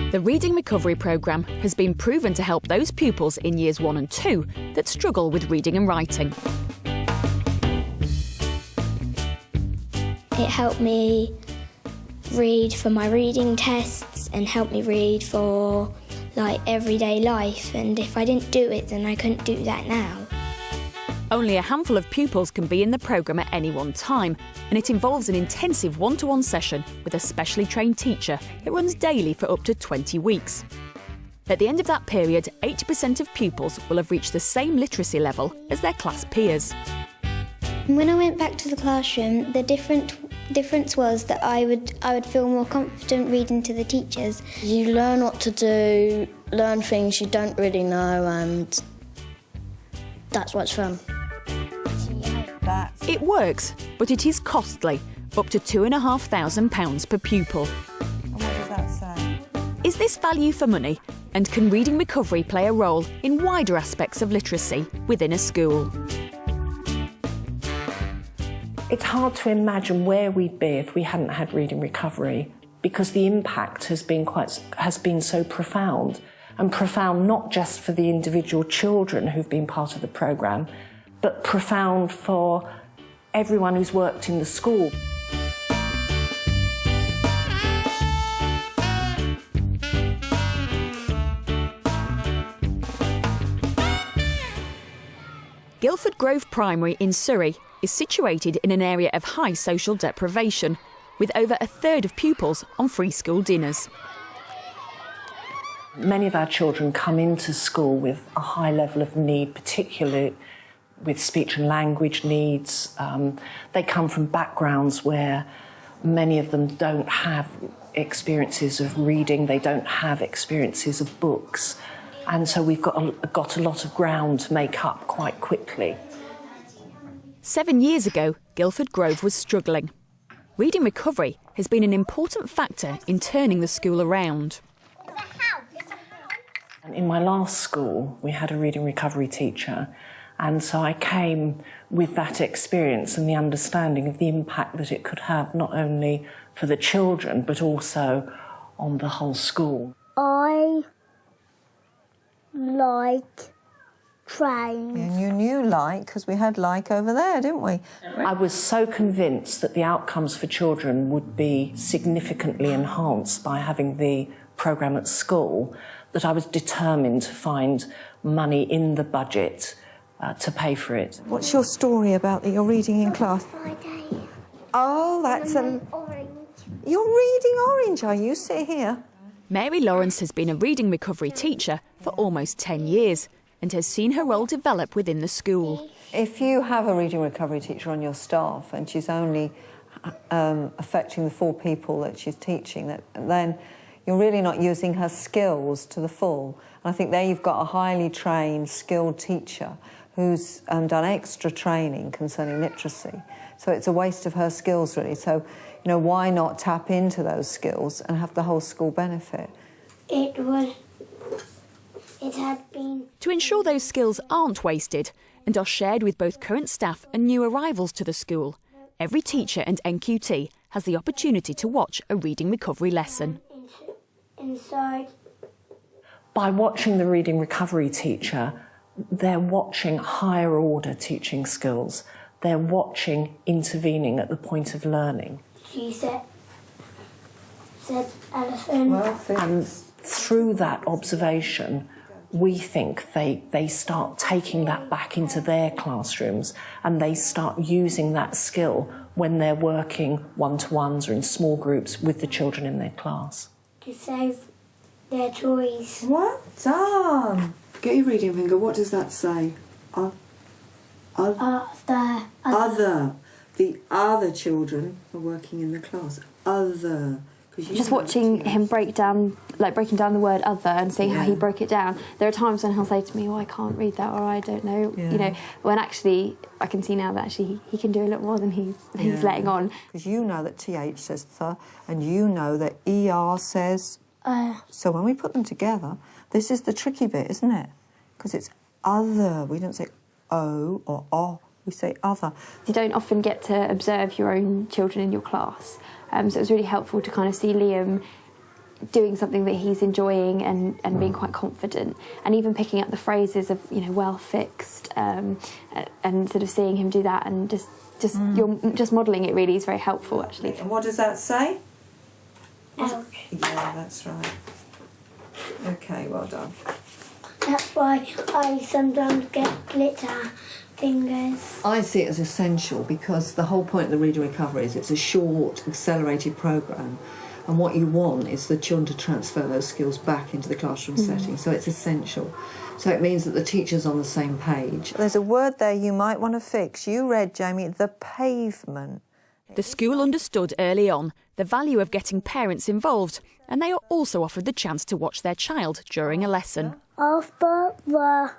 The Reading Recovery Programme has been proven to help those pupils in Years 1 and 2 that struggle with reading and writing. It helped me read for my reading tests and helped me read for everyday life, and if I didn't do it then I couldn't do that now. Only a handful of pupils can be in the programme at any one time, and it involves an intensive one-to-one session with a specially trained teacher. It runs daily for up to 20 weeks. At the end of that period, 80% of pupils will have reached the same literacy level as their class peers. When I went back to the classroom, the difference was that I would feel more confident reading to the teachers. You learn what to do, learn things you don't really know, and that's what's fun. It works, but it is costly, up to £2,500 per pupil. And what does that say? Is this value for money? And can reading recovery play a role in wider aspects of literacy within a school? It's hard to imagine where we'd be if we hadn't had reading recovery, because the impact has been so profound, and profound not just for the individual children who've been part of the programme, but profound for everyone who's worked in the school. Guildford Grove Primary in Surrey is situated in an area of high social deprivation, with over a third of pupils on free school dinners. Many of our children come into school with a high level of need, particularly with speech and language needs. They come from backgrounds where many of them don't have experiences of reading, they don't have experiences of books, and so we've got a lot of ground to make up quite quickly. 7 years ago, Guildford Grove was struggling. Reading recovery has been an important factor in turning the school around. In my last school, we had a reading recovery teacher, and so I came with that experience and the understanding of the impact that it could have, not only for the children, but also on the whole school. I like trains. And you knew because we had over there, didn't we? I was so convinced that the outcomes for children would be significantly enhanced by having the programme at school that I was determined to find money in the budget to pay for it. What's your story about that you're reading in class? Friday. Oh, that's Orange. You're reading Orange, are you? Sit here. Mary Lawrence has been a reading recovery teacher for almost 10 years and has seen her role develop within the school. If you have a reading recovery teacher on your staff and she's only affecting the 4 people that she's teaching, then you're really not using her skills to the full. And I think there you've got a highly trained, skilled teacher who's done extra training concerning literacy. So it's a waste of her skills, really. So, why not tap into those skills and have the whole school benefit? It had been... To ensure those skills aren't wasted and are shared with both current staff and new arrivals to the school, every teacher and NQT has the opportunity to watch a reading recovery lesson. Inside. By watching the reading recovery teacher, they're watching higher order teaching skills. They're watching intervening at the point of learning. She said Alison. And through that observation, we think they start taking that back into their classrooms and they start using that skill when they're working one-to-ones or in small groups with the children in their class. To save their toys. Well done. Get your reading finger. What does that say? Other. The other children are working in the class. Other. Just watching him breaking down the word other and seeing how he broke it down. There are times when he'll say to me, "Oh, I can't read that," or "I don't know," when actually I can see now that actually he can do a lot more than he's letting on. Because you know that TH says th, and you know that ER says. So when we put them together, this is the tricky bit, isn't it? Because it's other. We don't say O or O. We say other. You don't often get to observe your own children in your class. So it was really helpful to kind of see Liam doing something that he's enjoying and being quite confident, and even picking up the phrases of, you know, well fixed, and sort of seeing him do that, and you're just modelling it really is very helpful, actually. And what does that say? Ouch. Yeah, that's right. Okay, well done. That's why I sometimes get glitter fingers. I see it as essential because the whole point of the reading recovery is it's a short, accelerated programme, and what you want is the children to transfer those skills back into the classroom setting, so it's essential. So it means that the teacher's on the same page. There's a word there you might want to fix. You read, Jamie, the pavement. The school understood early on the value of getting parents involved, and they are also offered the chance to watch their child during a lesson. After the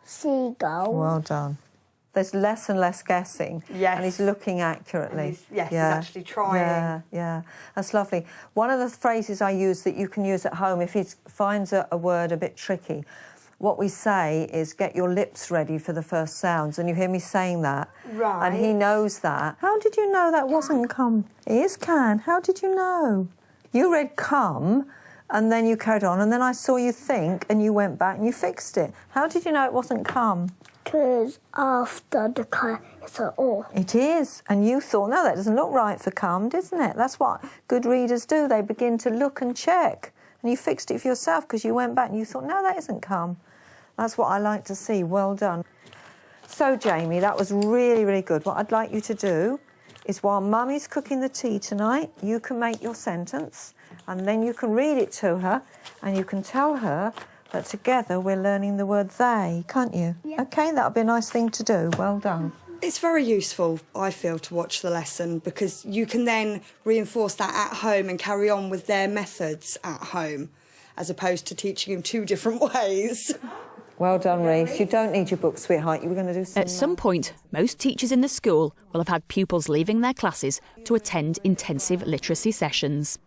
seagull. Well done. There's less and less guessing. Yes. And he's looking accurately. He's actually trying. Yeah. That's lovely. One of the phrases I use that you can use at home if he finds a word a bit tricky, what we say is get your lips ready for the first sounds, and you hear me saying that. Right. And he knows that. How did you know that wasn't come? It is can. How did you know? You read come, and then you carried on, and then I saw you think, and you went back and you fixed it. How did you know it wasn't come? Because after the car, it's an or. It is. And you thought, no, that doesn't look right for come, doesn't it? That's what good readers do. They begin to look and check. And you fixed it for yourself because you went back and you thought, no, that isn't come. That's what I like to see. Well done. So, Jamie, that was really, really good. What I'd like you to do is while Mummy's cooking the tea tonight, you can make your sentence and then you can read it to her and you can tell her that together we're learning the word they, can't you? Yeah. OK, that'll be a nice thing to do. Well done. It's very useful, I feel, to watch the lesson because you can then reinforce that at home and carry on with their methods at home as opposed to teaching them two different ways. Well done, Reese. You don't need your book, sweetheart. You were going to do something. At some point, most teachers in the school will have had pupils leaving their classes to attend intensive literacy sessions.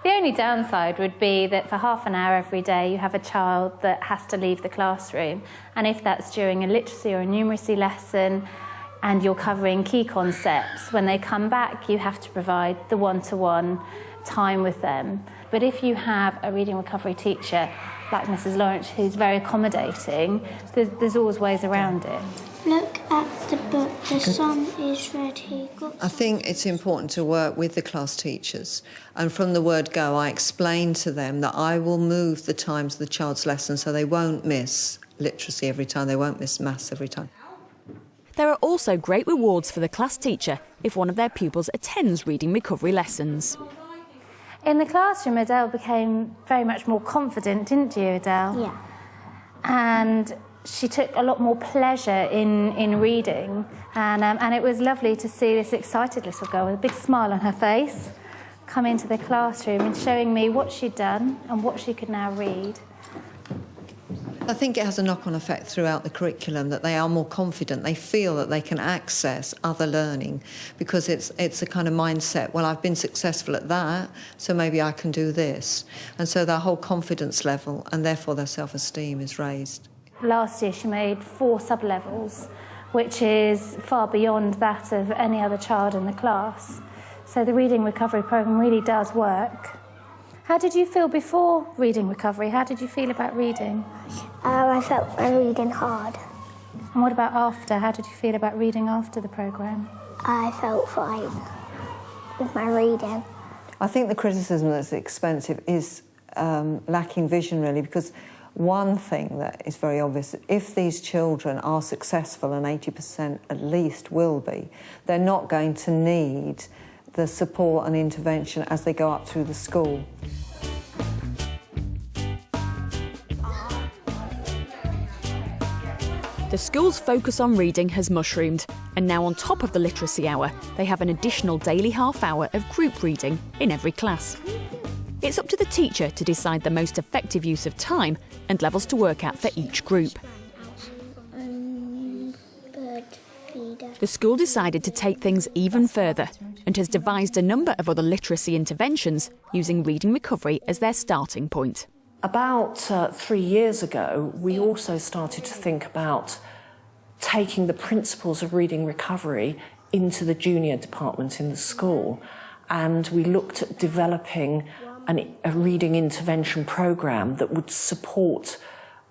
The only downside would be that for half an hour every day you have a child that has to leave the classroom, and if that's during a literacy or a numeracy lesson and you're covering key concepts, when they come back you have to provide the one-to-one time with them. But if you have a reading recovery teacher like Mrs. Lawrence who's very accommodating, there's always ways around it. Look at the book, the sun is ready. I think it's important to work with the class teachers, and from the word go I explain to them that I will move the times of the child's lesson so they won't miss literacy every time, they won't miss maths every time. There are also great rewards for the class teacher if one of their pupils attends reading recovery lessons. In the classroom, Adele became very much more confident, didn't you, Adele? Yeah. And she took a lot more pleasure in reading, and it was lovely to see this excited little girl with a big smile on her face come into the classroom and showing me what she'd done and what she could now read. I think it has a knock-on effect throughout the curriculum that they are more confident. They feel that they can access other learning because it's a kind of mindset, well, I've been successful at that, so maybe I can do this. And so their whole confidence level and therefore their self-esteem is raised. Last year she made 4 sub-levels, which is far beyond that of any other child in the class. So the reading recovery programme really does work. How did you feel before reading recovery? How did you feel about reading? I felt my reading hard. And what about after? How did you feel about reading after the programme? I felt fine with my reading. I think the criticism that's expensive is lacking vision, really, because one thing that is very obvious, if these children are successful, and 80% at least will be, they're not going to need the support and intervention as they go up through the school. The school's focus on reading has mushroomed, and now on top of the literacy hour, they have an additional daily half hour of group reading in every class. It's up to the teacher to decide the most effective use of time and levels to work at for each group. The school decided to take things even further and has devised a number of other literacy interventions using reading recovery as their starting point. About 3 years ago, we also started to think about taking the principles of reading recovery into the junior department in the school. and we looked at developing a reading intervention programme that would support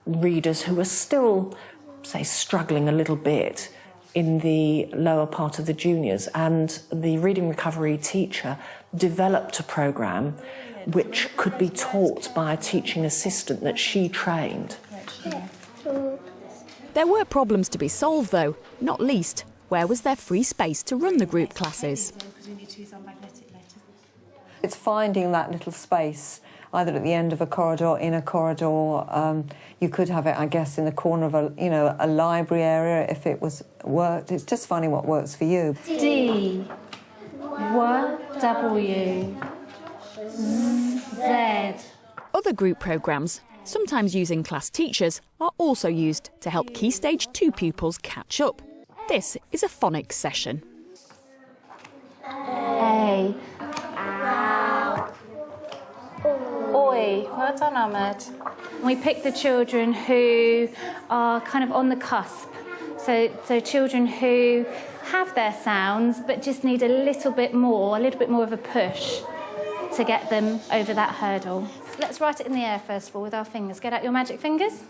readers who are still, say, struggling a little bit in the lower part of the juniors. And the reading recovery teacher developed a programme which could be taught by a teaching assistant that she trained. There were problems to be solved though, not least, where was there free space to run the group classes? It's finding that little space, either at the end of a corridor, in a corridor. You could have it, I guess, in the corner of a library area if it worked. It's just finding what works for you. D, W, Z. Other group programmes, sometimes using class teachers, are also used to help Key Stage 2 pupils catch up. This is a phonics session. A. Oi. Well done, Ahmed. We pick the children who are kind of on the cusp. So children who have their sounds but just need a little bit more of a push to get them over that hurdle. Let's write it in the air first of all with our fingers. Get out your magic fingers.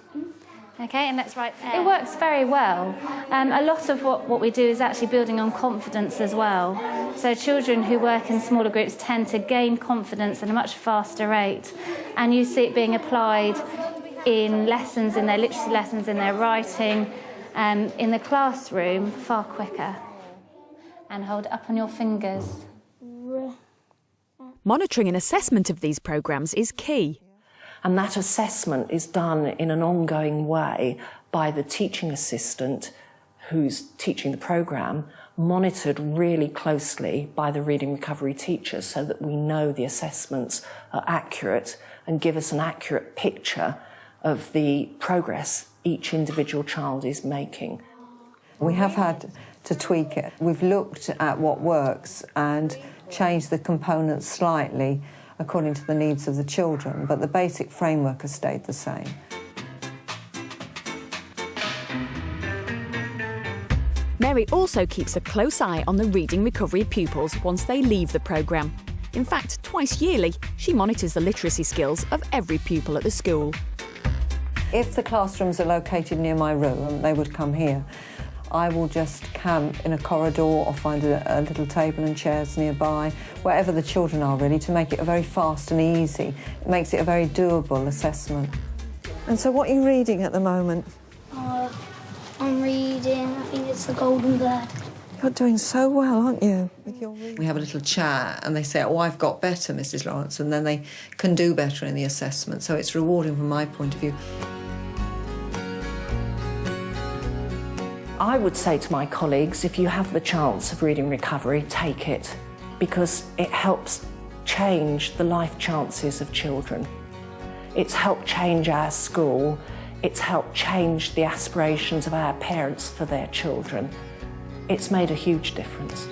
Okay, and let's write air. It works very well. A lot of what we do is actually building on confidence as well. So children who work in smaller groups tend to gain confidence at a much faster rate. And you see it being applied in lessons, in their literacy lessons, in their writing, in the classroom far quicker. And hold it up on your fingers. Monitoring and assessment of these programmes is key. And that assessment is done in an ongoing way by the teaching assistant who's teaching the programme, monitored really closely by the reading recovery teachers so that we know the assessments are accurate and give us an accurate picture of the progress each individual child is making. We have had to tweak it. We've looked at what works and changed the components slightly according to the needs of the children, but the basic framework has stayed the same. Mary also keeps a close eye on the reading recovery pupils once they leave the programme. In fact, twice yearly, she monitors the literacy skills of every pupil at the school. If the classrooms are located near my room, they would come here. I will just camp in a corridor or find a little table and chairs nearby, wherever the children are really, to make it a very fast and easy. It makes it a very doable assessment. And so what are you reading at the moment? I'm reading, I think it's The Golden Bird. You're doing so well, aren't you? With your reading. We have a little chat and they say, oh, I've got better, Mrs. Lawrence, and then they can do better in the assessment. So it's rewarding from my point of view. I would say to my colleagues, if you have the chance of reading recovery, take it, because it helps change the life chances of children. It's helped change our school, it's helped change the aspirations of our parents for their children. It's made a huge difference.